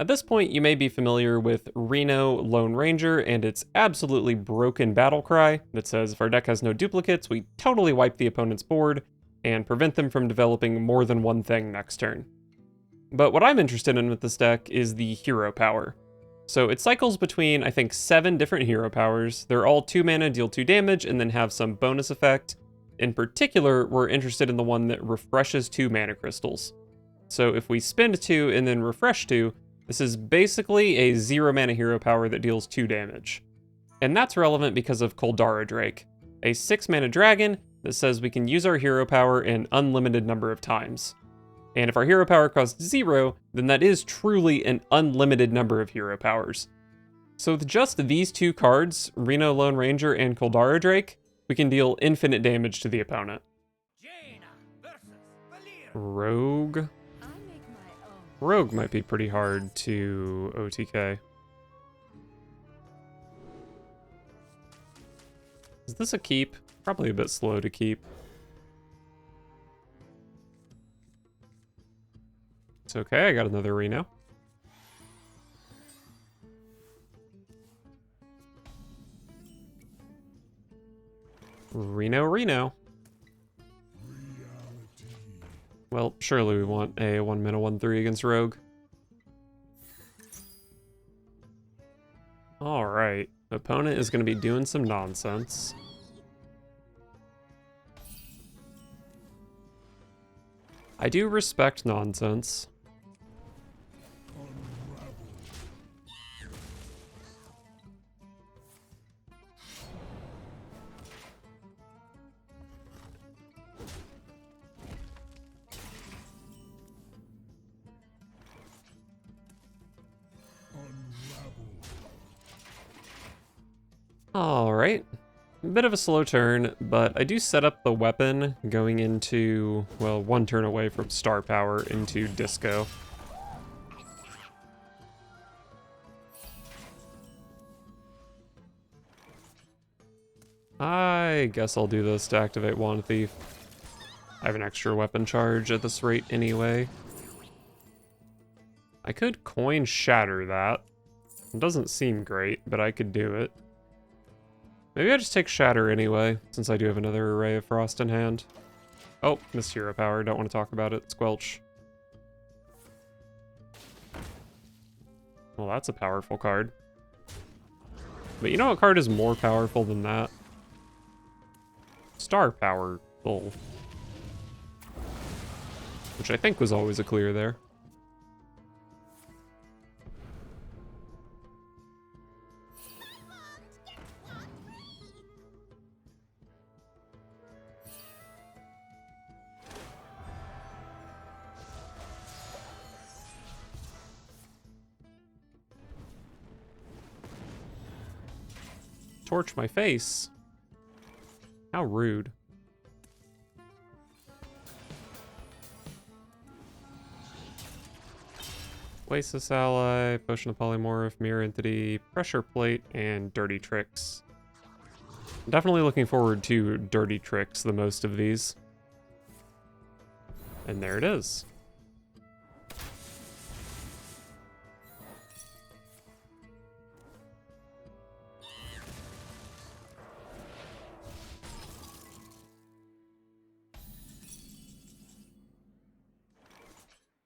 At this point, you may be familiar with Reno Lone Ranger and its absolutely broken battle cry that says if our deck has no duplicates, we totally wipe the opponent's board and prevent them from developing more than one thing next turn. But what I'm interested in with this deck is the hero power. So it cycles between, I think, 7 different hero powers. They're all 2 mana, deal 2 damage, and then have some bonus effect. In particular, we're interested in the one that refreshes 2 mana crystals. So if we spend 2 and then refresh 2, this is basically a 0 mana hero power that deals 2 damage. And that's relevant because of Koldara Drake, a 6 mana dragon that says we can use our hero power an unlimited number of times. And if our hero power costs 0, then that is truly an unlimited number of hero powers. So with just these 2 cards, Reno Lone Ranger and Koldara Drake, we can deal infinite damage to the opponent. Rogue? Rogue might be pretty hard to OTK. Is this a keep? Probably a bit slow to keep. It's okay, I got another Reno. Reno. Well, surely we want a 1 mana 1/3 against Rogue. Alright, opponent is going to be doing some nonsense. I do respect nonsense. Alright, a bit of a slow turn, but I do set up the weapon going into, well, 1 turn away from star power into disco. I guess I'll do this to activate Wand Thief. I have an extra weapon charge at this rate anyway. I could coin shatter that. It doesn't seem great, but I could do it. Maybe I just take Shatter anyway, since I do have another Array of Frost in hand. Oh, missed hero power, don't want to talk about it. Squelch. Well, that's a powerful card. But you know what card is more powerful than that? Star Powerful. Which I think was always a clear there. Torch my face. How rude. Oasis Ally, Potion of Polymorph, Mirror Entity, Pressure Plate, and Dirty Tricks. I'm definitely looking forward to Dirty Tricks the most of these. And there it is.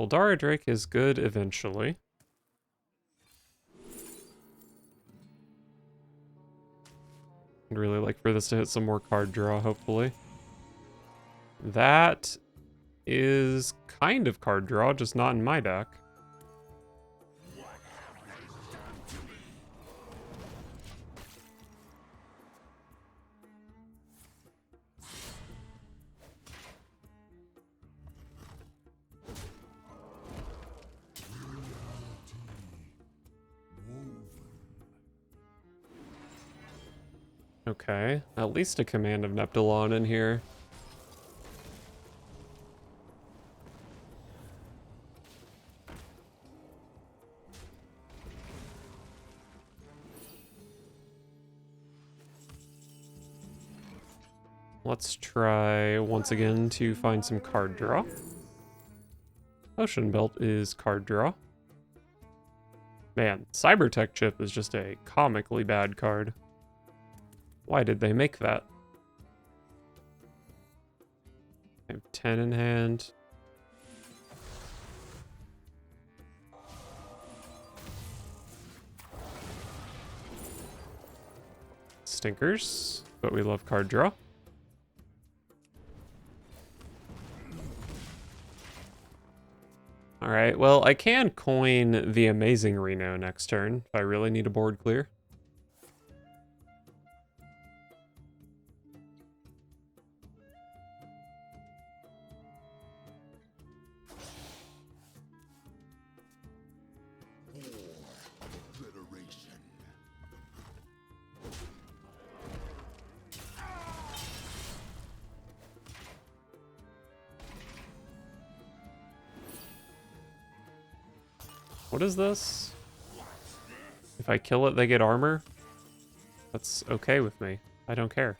Koldara Drake is good eventually. I'd really like for this to hit some more card draw, hopefully. That is kind of card draw, just not in my deck. Okay, at least a command of Neptulon in here. Let's try once again to find some card draw. Ocean Belt is card draw. Man, Cybertech Chip is just a comically bad card. Why did they make that? I have 10 in hand. Stinkers, but we love card draw. Alright, well, I can coin the Amazing Reno next turn if I really need a board clear. What is this? If I kill it, they get armor? That's okay with me. I don't care.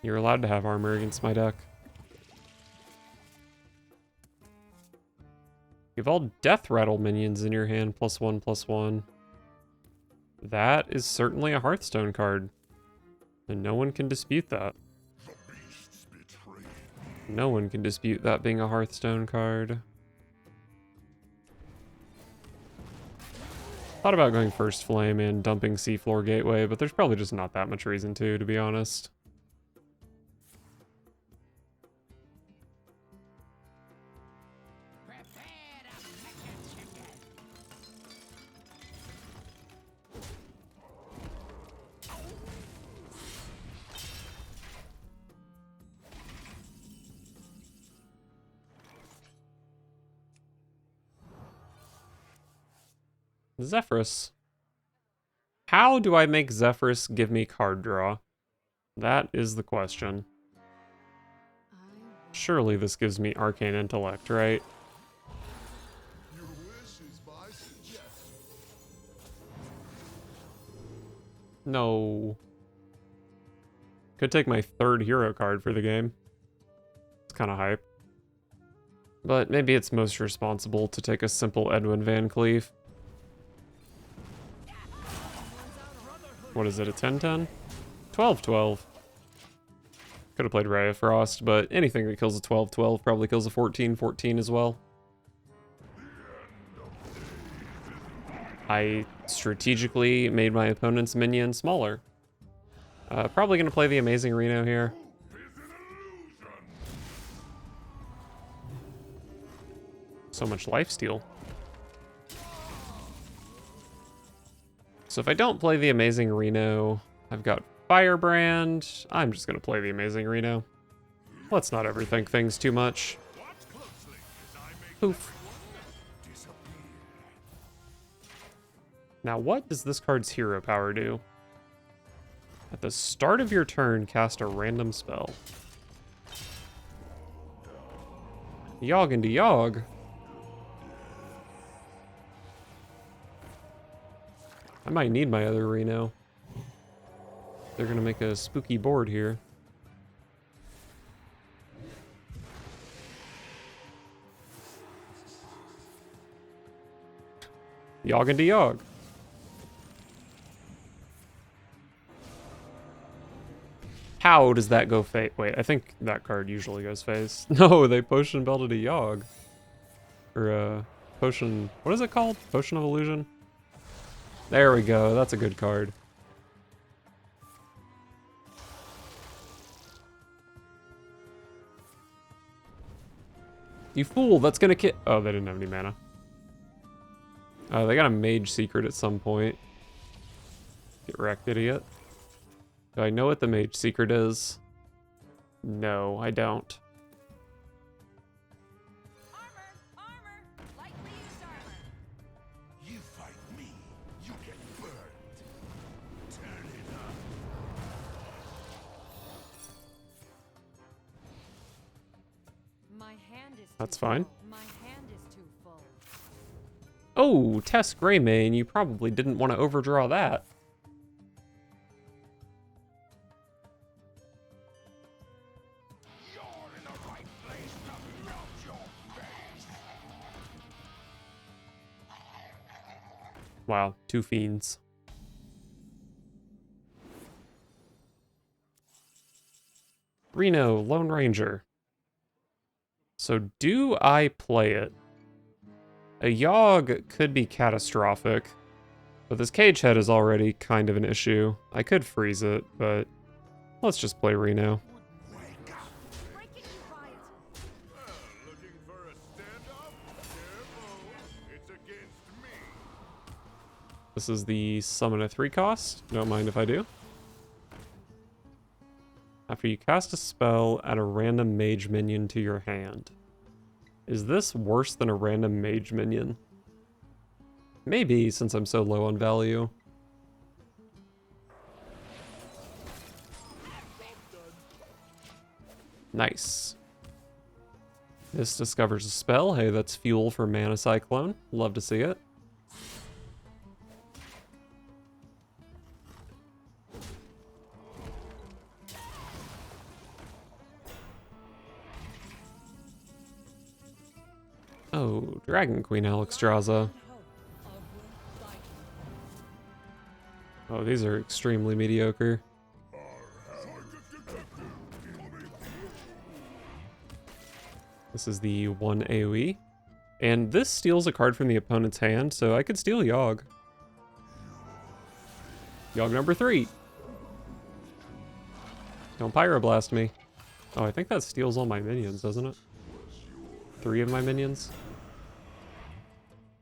You're allowed to have armor against my deck. You have all Death Rattle minions in your hand, +1/+1. That is certainly a Hearthstone card. And no one can dispute that. No one can dispute that being a Hearthstone card. Thought about going First Flame and dumping Seafloor Gateway, but there's probably just not that much reason to be honest. Zephrys. How do I make Zephrys give me card draw? That is the question. Surely this gives me Arcane Intellect, right? No. Could take my third hero card for the game. It's kind of hype. But maybe it's most responsible to take a simple Edwin Van Cleef. What is it, a 10-10? 12-12. Could have played Raya Frost, but anything that kills a 12-12 probably kills a 14-14 as well. I strategically made my opponent's minion smaller. Probably going to play the Amazing Reno here. So much lifesteal. So if I don't play the Amazing Reno, I've got Firebrand. I'm just going to play the Amazing Reno. Let's not overthink things too much. Poof. Now what does this card's hero power do? At the start of your turn, cast a random spell. Yogg into Yogg. I might need my other Reno. They're gonna make a spooky board here. Yogg into Yogg. How does that go face? Wait, I think that card usually goes face. No, they potion belted a Yogg. Or potion, what is it called? Potion of Illusion? There we go, that's a good card. You fool, that's gonna kill. Oh, they didn't have any mana. They got a Mage Secret at some point. Get wrecked, idiot. Do I know what the Mage Secret is? No, I don't. That's fine. My hand is too full. Oh, Tess Greymane, you probably didn't want to overdraw that. Wow, 2 fiends. Reno, Lone Ranger. So do I play it? A Yogg could be catastrophic, but this cage head is already kind of an issue. I could freeze it, but let's just play Reno. Breaking you, Riot. Looking for a standoff? Careful, it's against me. This is the summon a 3 cost. Don't mind if I do. After you cast a spell, add a random mage minion to your hand. Is this worse than a random mage minion? Maybe, since I'm so low on value. Nice. This discovers a spell. Hey, that's fuel for Mana Cyclone. Love to see it. Oh, Dragon Queen Alexstrasza. Oh, these are extremely mediocre. This is the 1 AoE. And this steals a card from the opponent's hand, so I could steal Yogg. Yogg number 3. Don't Pyroblast me. Oh, I think that steals all my minions, doesn't it? 3 of my minions.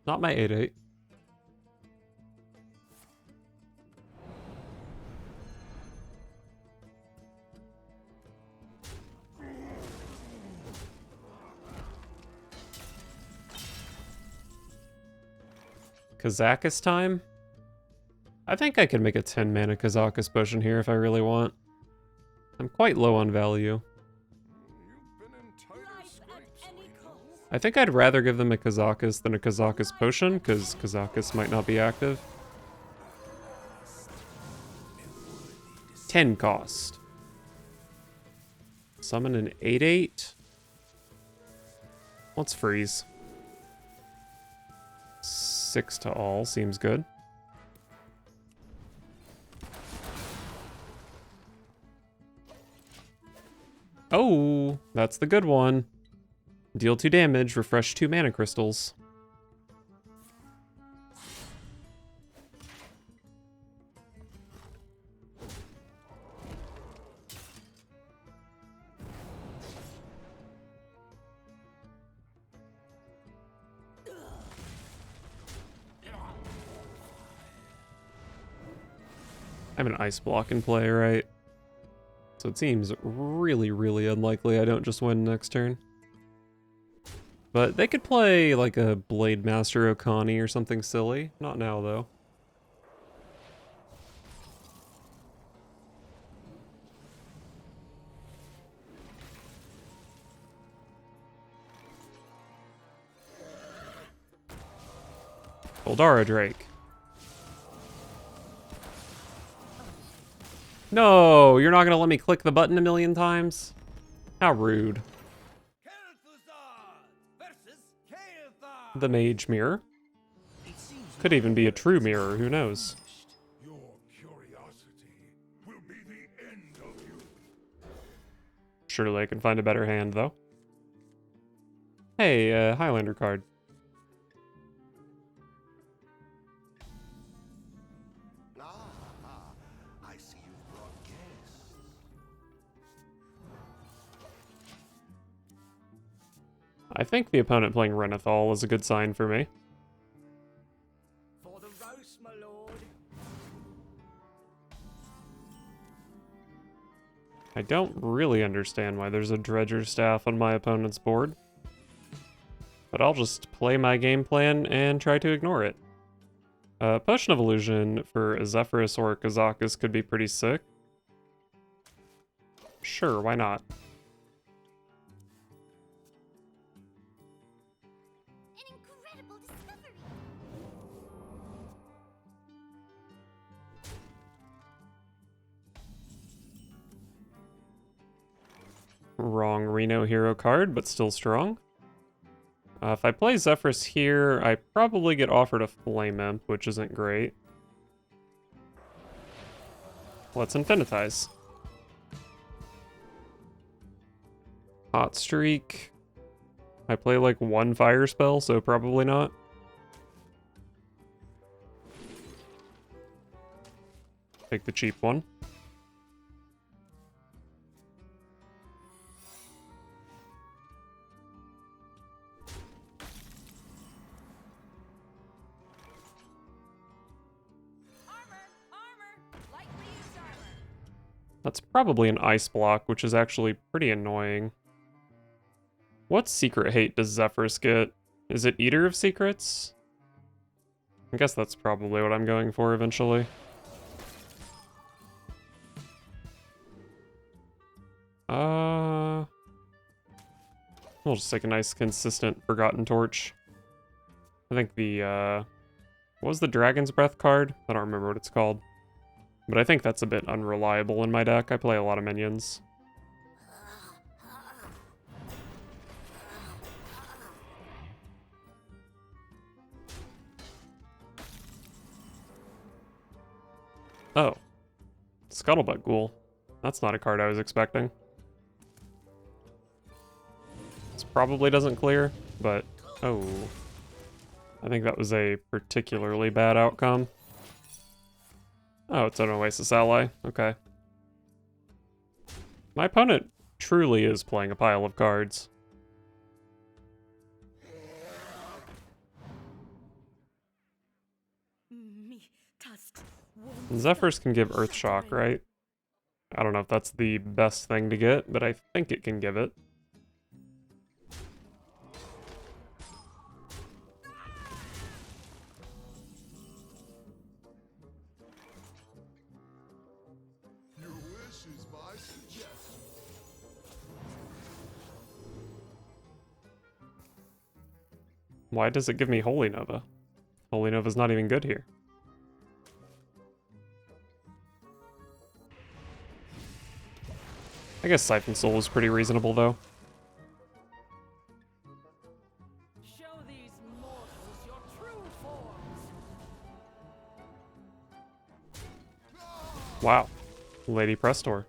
Not my 8/8. Kazakus time? I think I could make a 10 mana Kazakus potion here if I really want. I'm quite low on value. You've been in tighter Life at scrapes any lately. cost. I think I'd rather give them a Kazakus than a Kazakus potion, because Kazakus might not be active. 10 cost. Summon an 8/8. Let's freeze. 6 to all seems good. Oh, that's the good one. Deal 2 damage, refresh 2 mana crystals. I have an ice block in play, right? So it seems really, really unlikely I don't just win next turn. But they could play like a Blade Master Okani or something silly. Not now, though. Goldara Drake. No, you're not gonna let me click the button a million times? How rude. The Mage Mirror. Could even be a true mirror, who knows? Your curiosity will be the end of you. Surely I can find a better hand, though. Hey, Highlander card. I see you've brought guests. I think the opponent playing Renathal is a good sign for me. For the roast, my lord. I don't really understand why there's a Dredger Staff on my opponent's board. But I'll just play my game plan and try to ignore it. Potion of Illusion for a Zephyrus or a Kazakus could be pretty sick. Sure, why not? An incredible discovery. Wrong Reno hero card, but still strong. If I play Zephyrus here, I probably get offered a Flame Imp, which isn't great. Let's Infinitize. Hot Streak. I play like one fire spell, so probably not. Take the cheap one. That's probably an ice block, which is actually pretty annoying. What secret hate does Zephyrus get? Is it Eater of Secrets? I guess that's probably what I'm going for eventually. We'll just take a nice consistent Forgotten Torch. I think the, what was the Dragon's Breath card? I don't remember what it's called. But I think that's a bit unreliable in my deck. I play a lot of minions. Oh. Scuttlebutt Ghoul. That's not a card I was expecting. This probably doesn't clear, but... Oh. I think that was a particularly bad outcome. Oh, it's an Oasis ally. Okay. My opponent truly is playing a pile of cards. Zephyrus can give Earth Shock, right? I don't know if that's the best thing to get, but I think it can give it. Why does it give me Holy Nova? Holy Nova's not even good here. I guess Siphon Soul is pretty reasonable, though. Show these mortals your true forms. Wow. Lady Prestor.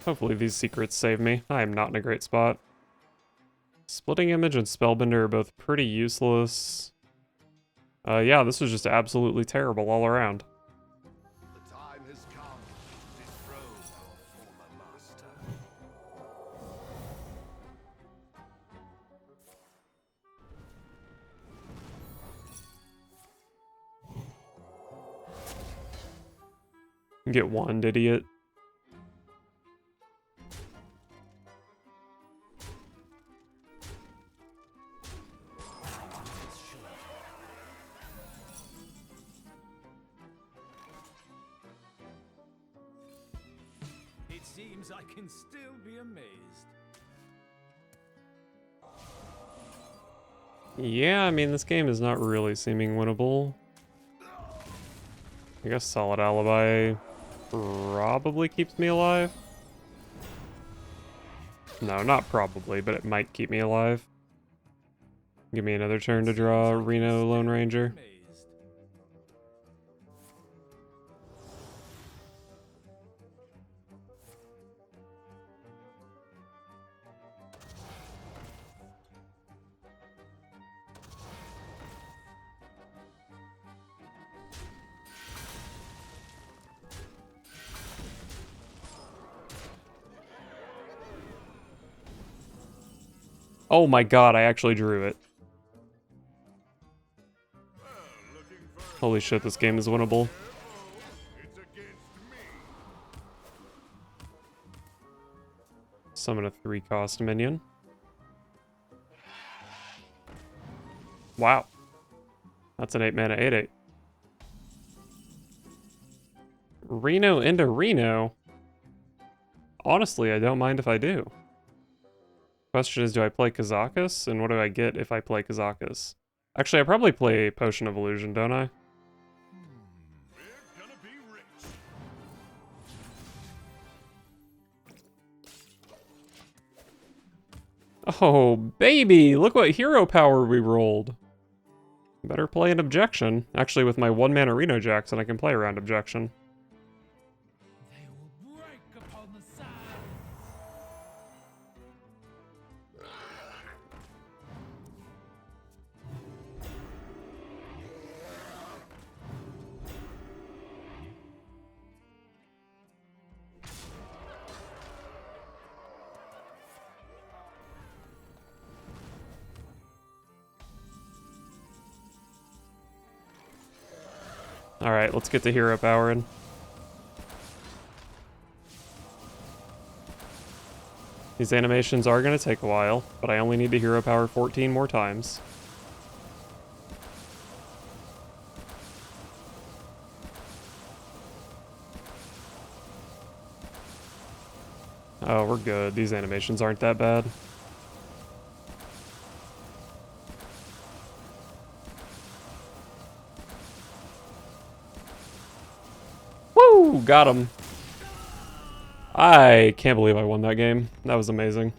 Hopefully these secrets save me. I am not in a great spot. Splitting Image and Spellbinder are both pretty useless. Yeah, this was just absolutely terrible all around. The time has come to dethrone our former master. Get one, idiot. It seems I can still be amazed. Yeah, I mean, this game is not really seeming winnable. I guess Solid Alibi probably keeps me alive. No, not probably, but it might keep me alive. Give me another turn to draw Reno Lone Ranger. Amazed. Oh my god, I actually drew it. Holy shit, this game is winnable. It's against me. Summon a 3-cost minion. Wow. That's an 8-mana 8/8. Reno into Reno? Honestly, I don't mind if I do. Question is, do I play Kazakus? And what do I get if I play Kazakus? Actually, I probably play Potion of Illusion, don't I? We're gonna be rich. Oh, baby! Look what hero power we rolled. Better play an objection. Actually, with my 1-mana Reno Jackson, I can play around objection. They will break upon the sand. Alright, let's get the hero power in. These animations are going to take a while, but I only need to hero power 14 more times. Oh, we're good. These animations aren't that bad. Woo! Got him. I can't believe I won that game. That was amazing.